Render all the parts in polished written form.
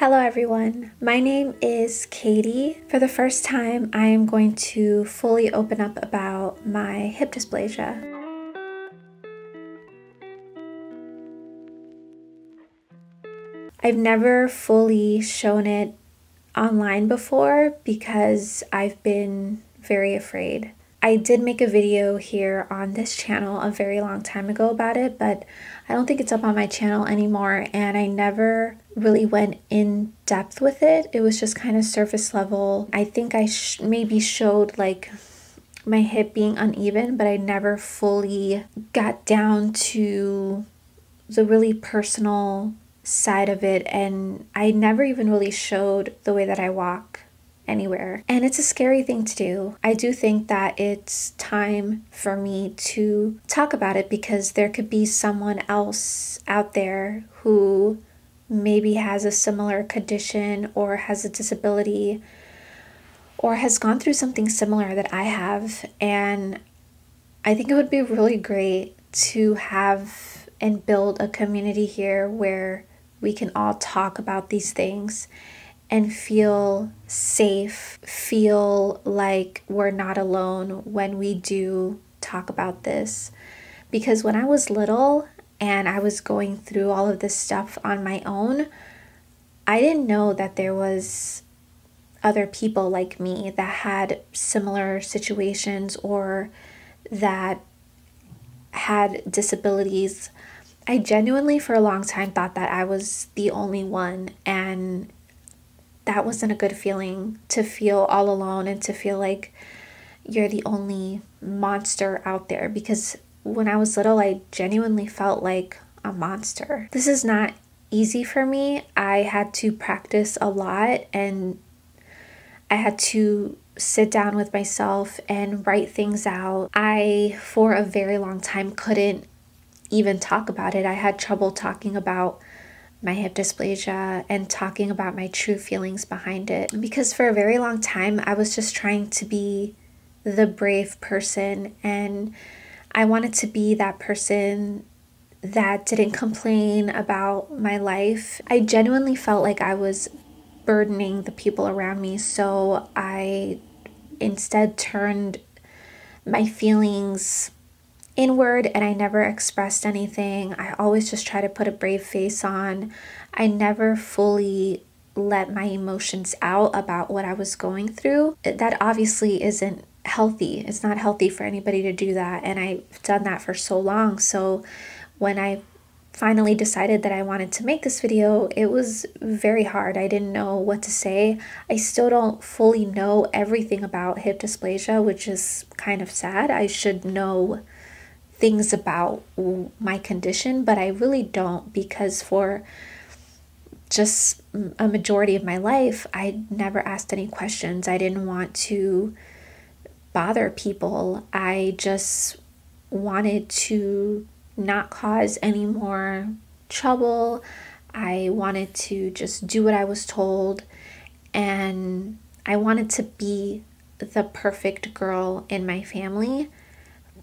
Hello everyone, my name is Keidy. For the first time, I am going to fully open up about my hip dysplasia. I've never fully shown it online before because I've been very afraid. I did make a video here on this channel a very long time ago about it, but I don't think it's up on my channel anymore, and I never really went in depth with it. It was just kind of surface level. I think I maybe showed like my hip being uneven, but I never fully got down to the really personal side of it, and I never even really showed the way that I walk anywhere. And it's a scary thing to do. I do think that it's time for me to talk about it because there could be someone else out there who maybe has a similar condition or has a disability or has gone through something similar that I have. And I think it would be really great to have and build a community here where we can all talk about these things and feel safe, feel like we're not alone when we do talk about this. Because when I was little and I was going through all of this stuff on my own, I didn't know that there was other people like me that had similar situations or that had disabilities. I genuinely for a long time thought that I was the only one, and that wasn't a good feeling, to feel all alone and to feel like you're the only monster out there, because when I was little, I genuinely felt like a monster. This is not easy for me. I had to practice a lot, and I had to sit down with myself and write things out. I, for a very long time, couldn't even talk about it. I had trouble talking about my hip dysplasia and talking about my true feelings behind it, because for a very long time I was just trying to be the brave person, and I wanted to be that person that didn't complain about my life. I genuinely felt like I was burdening the people around me, so I instead turned my feelings inward and I never expressed anything. I always just try to put a brave face on. I never fully let my emotions out about what I was going through. That obviously isn't healthy. It's not healthy for anybody to do that, and I've done that for so long. So when I finally decided that I wanted to make this video, it was very hard. I didn't know what to say. I still don't fully know everything about hip dysplasia, which is kind of sad. I should know things about my condition, but I really don't, because for just a majority of my life, I never asked any questions. I didn't want to bother people. I just wanted to not cause any more trouble. I wanted to just do what I was told, and I wanted to be the perfect girl in my family,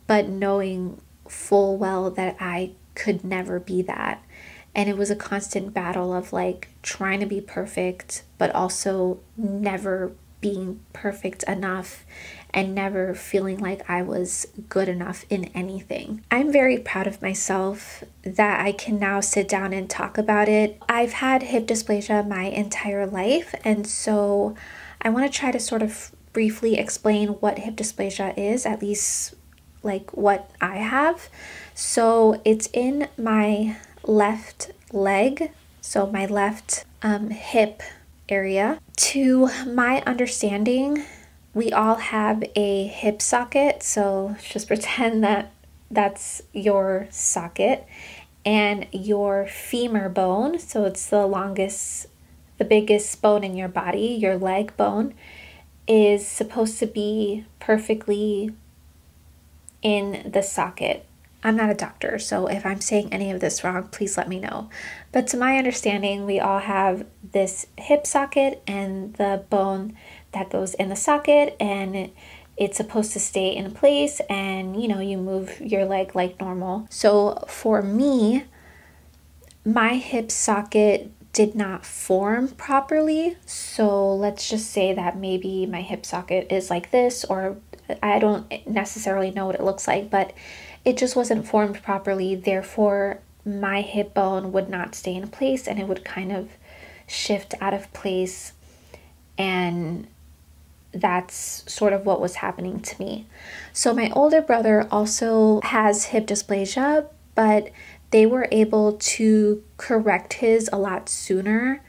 but knowing full well that I could never be that. And it was a constant battle of like trying to be perfect, but also never being perfect enough and never feeling like I was good enough in anything. I'm very proud of myself that I can now sit down and talk about it. I've had hip dysplasia my entire life, and so I want to try to sort of briefly explain what hip dysplasia is, at least like what I have. So it's in my left leg, so my left hip area. To my understanding, we all have a hip socket, so just pretend that that's your socket, and your femur bone, so it's the longest, the biggest bone in your body, your leg bone, is supposed to be perfectly in the socket. I'm not a doctor, so if I'm saying any of this wrong, please let me know. But to my understanding, we all have this hip socket and the bone that goes in the socket, and it's supposed to stay in place, and you know, you move your leg like normal. So for me, my hip socket did not form properly. So let's just say that maybe my hip socket is like this, or I don't necessarily know what it looks like, but it just wasn't formed properly. Therefore, my hip bone would not stay in place and it would kind of shift out of place. And that's sort of what was happening to me. So my older brother also has hip dysplasia, but they were able to correct his a lot sooner.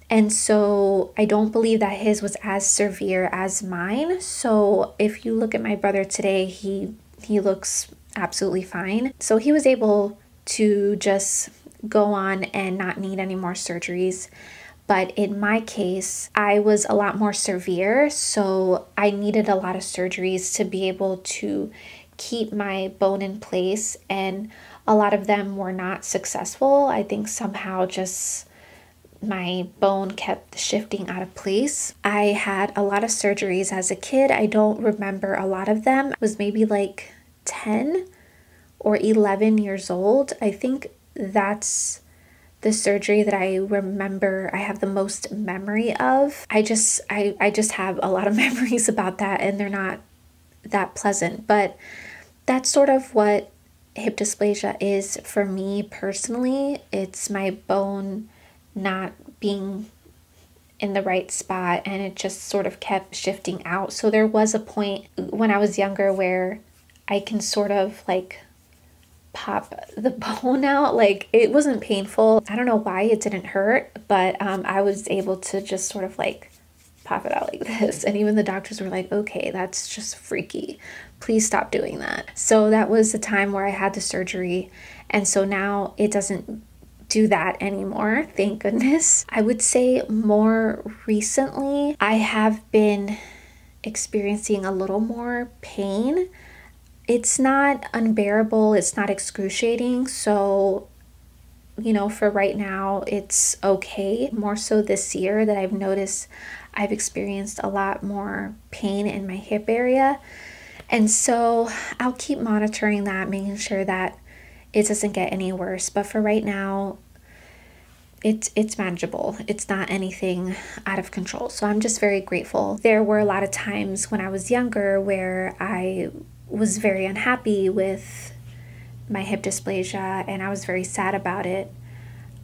And so I don't believe that his was as severe as mine. So if you look at my brother today, he looks absolutely fine. So he was able to just go on and not need any more surgeries. But in my case, I was a lot more severe, so I needed a lot of surgeries to be able to keep my bone in place, and a lot of them were not successful. I think somehow just my bone kept shifting out of place. I had a lot of surgeries as a kid. I don't remember a lot of them. I was maybe like 10 or 11 years old. I think that's the surgery that I remember I have the most memory of. I just have a lot of memories about that, and they're not that pleasant, but that's sort of what hip dysplasia is for me personally. It's my bone not being in the right spot, and it just sort of kept shifting out. So there was a point when I was younger where I can sort of like pop the bone out. Like, it wasn't painful. I don't know why it didn't hurt, but I was able to just sort of like pop it out like this. And even the doctors were like, okay, that's just freaky. Please stop doing that. So that was the time where I had the surgery. And so now it doesn't do that anymore. Thank goodness. I would say more recently, I have been experiencing a little more pain. It's not unbearable, it's not excruciating, so, you know, for right now, it's okay. More so this year that I've noticed I've experienced a lot more pain in my hip area, and so I'll keep monitoring that, making sure that it doesn't get any worse, but for right now, it's manageable. It's not anything out of control, so I'm just very grateful. There were a lot of times when I was younger where I was very unhappy with my hip dysplasia and I was very sad about it.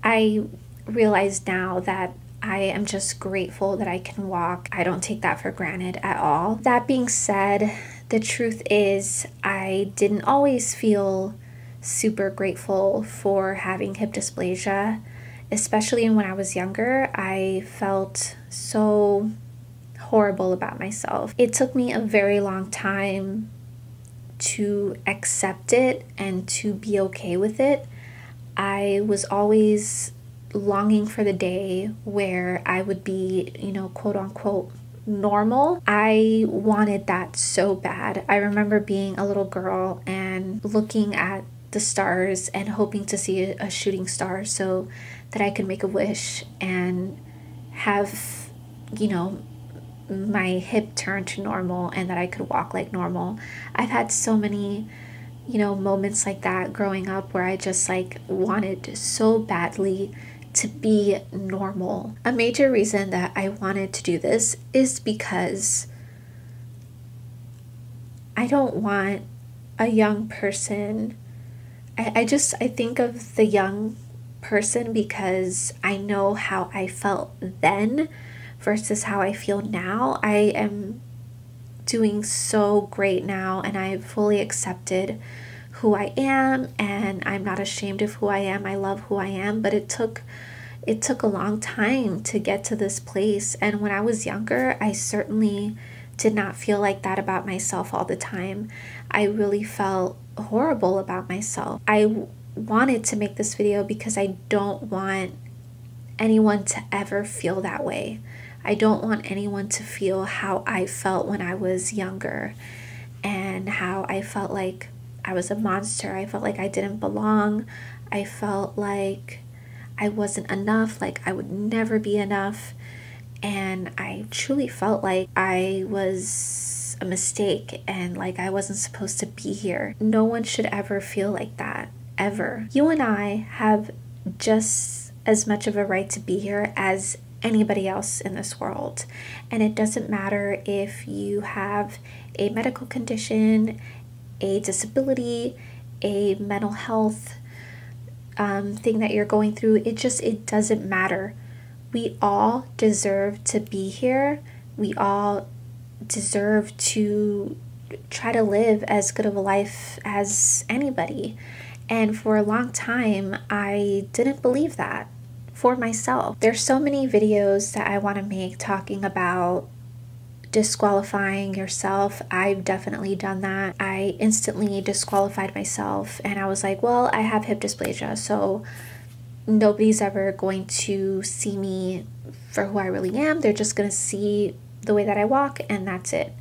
I realize now that I am just grateful that I can walk. I don't take that for granted at all. That being said, the truth is I didn't always feel super grateful for having hip dysplasia, especially when I was younger. I felt so horrible about myself. It took me a very long time to accept it and to be okay with it. I was always longing for the day where I would be, you know, quote unquote normal. I wanted that so bad. I remember being a little girl and looking at the stars and hoping to see a shooting star so that I could make a wish and have, you know, my hip turn to normal and that I could walk like normal. I've had so many, you know, moments like that growing up where I just like wanted so badly to be normal. A major reason that I wanted to do this is because I don't want a young person. I think of the young person because I know how I felt then versus how I feel now. I am doing so great now and I fully accepted who I am and I'm not ashamed of who I am. I love who I am, but it took a long time to get to this place. And when I was younger, I certainly did not feel like that about myself all the time. I really felt horrible about myself. I wanted to make this video because I don't want anyone to ever feel that way. I don't want anyone to feel how I felt when I was younger and how I felt like I was a monster. I felt like I didn't belong. I felt like I wasn't enough, like I would never be enough. And I truly felt like I was a mistake and like I wasn't supposed to be here. No one should ever feel like that, ever. You and I have just as much of a right to be here as anybody else in this world. And it doesn't matter if you have a medical condition, a disability, a mental health thing that you're going through. It doesn't matter. We all deserve to be here. We all deserve to try to live as good of a life as anybody. And for a long time, I didn't believe that for myself. There's so many videos that I want to make talking about disqualifying yourself. I've definitely done that. I instantly disqualified myself, and I was like, well, I have hip dysplasia, so nobody's ever going to see me for who I really am. They're just going to see the way that I walk, and that's it.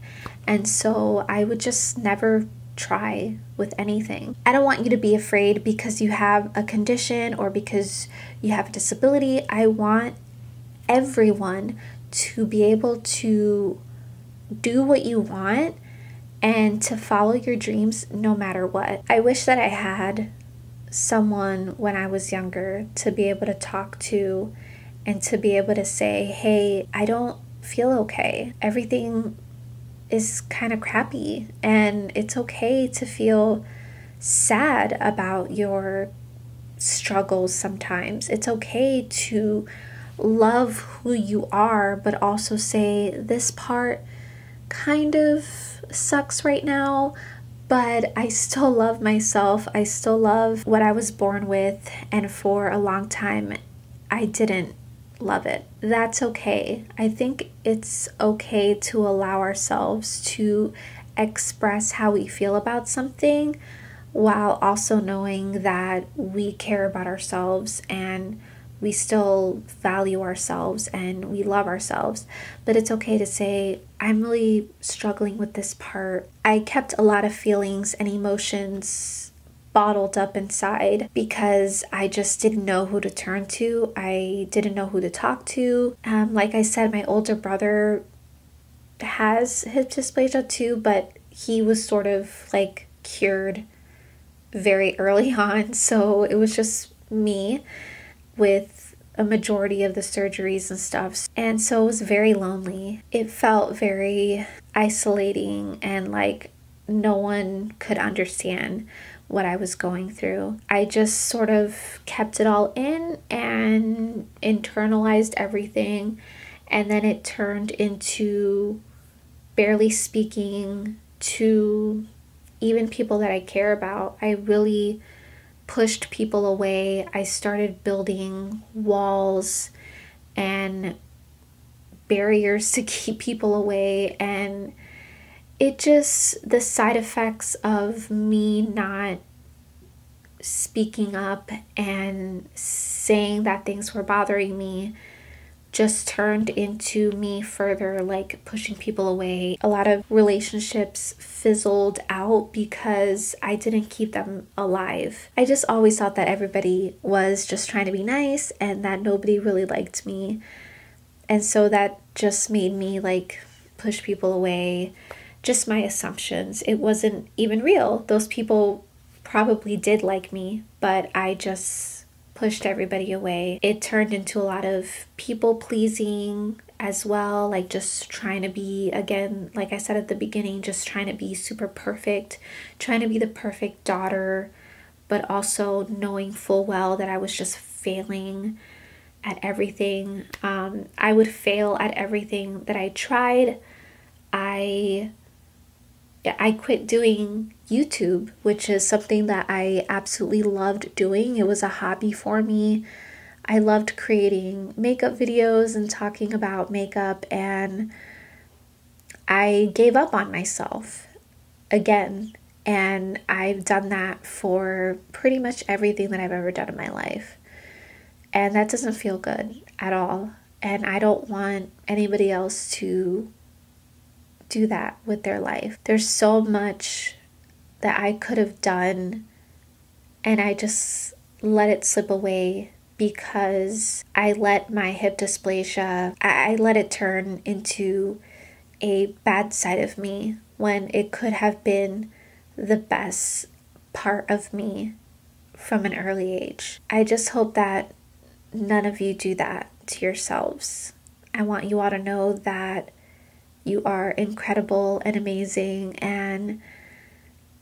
And so I would just never try with anything. I don't want you to be afraid because you have a condition or because you have a disability. I want everyone to be able to do what you want and to follow your dreams no matter what. I wish that I had someone when I was younger to be able to talk to and to be able to say, hey, I don't feel okay. Everything is kind of crappy, and it's okay to feel sad about your struggles sometimes. It's okay to love who you are, but also say, this part kind of sucks right now, but I still love myself. I still love what I was born with, and for a long time I didn't love it. That's okay. I think it's okay to allow ourselves to express how we feel about something while also knowing that we care about ourselves and we still value ourselves and we love ourselves. But it's okay to say, I'm really struggling with this part. I kept a lot of feelings and emotions bottled up inside because I just didn't know who to turn to. I didn't know who to talk to. Like I said, my older brother has hip dysplasia too, but he was sort of like cured very early on. So it was just me with a majority of the surgeries and stuff. And so it was very lonely. It felt very isolating and like no one could understand what I was going through. I just sort of kept it all in and internalized everything. And then it turned into barely speaking to even people that I care about. I really pushed people away. I started building walls and barriers to keep people away, and it just, the side effects of me not speaking up and saying that things were bothering me just turned into me further like pushing people away. A lot of relationships fizzled out because I didn't keep them alive. I just always thought that everybody was just trying to be nice and that nobody really liked me. And so that just made me like push people away. Just my assumptions. It wasn't even real. Those people probably did like me, but I just pushed everybody away. It turned into a lot of people pleasing as well, like just trying to be, again, like I said at the beginning, just trying to be super perfect, trying to be the perfect daughter, but also knowing full well that I was just failing at everything. I would fail at everything that I tried. I quit doing YouTube, which is something that I absolutely loved doing. It was a hobby for me. I loved creating makeup videos and talking about makeup, and I gave up on myself again. And I've done that for pretty much everything that I've ever done in my life. And that doesn't feel good at all. And I don't want anybody else to do that with their life. There's so much that I could have done, and I just let it slip away because I let my hip dysplasia, I let it turn into a bad side of me when it could have been the best part of me from an early age. I just hope that none of you do that to yourselves. I want you all to know that you are incredible and amazing, and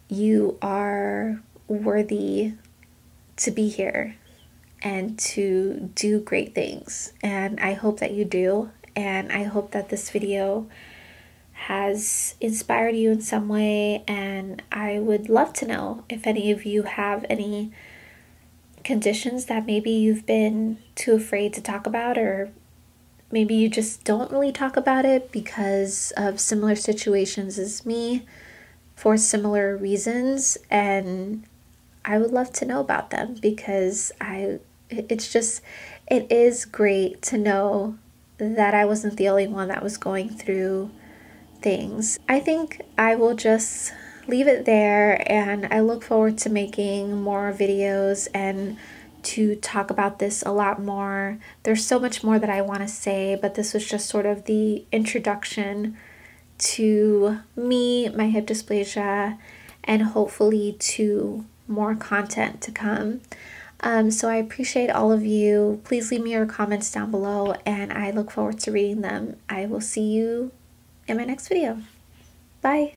you are worthy to be here and to do great things. And I hope that you do. And I hope that this video has inspired you in some way. And I would love to know if any of you have any conditions that maybe you've been too afraid to talk about, or maybe you just don't really talk about it because of similar situations as me for similar reasons. And I would love to know about them, because it is great to know that I wasn't the only one that was going through things. I think I will just leave it there, and I look forward to making more videos and to talk about this a lot more. There's so much more that I want to say, but this was just sort of the introduction to me, my hip dysplasia, and hopefully to more content to come. So I appreciate all of you. Please leave me your comments down below, and I look forward to reading them. I will see you in my next video. Bye.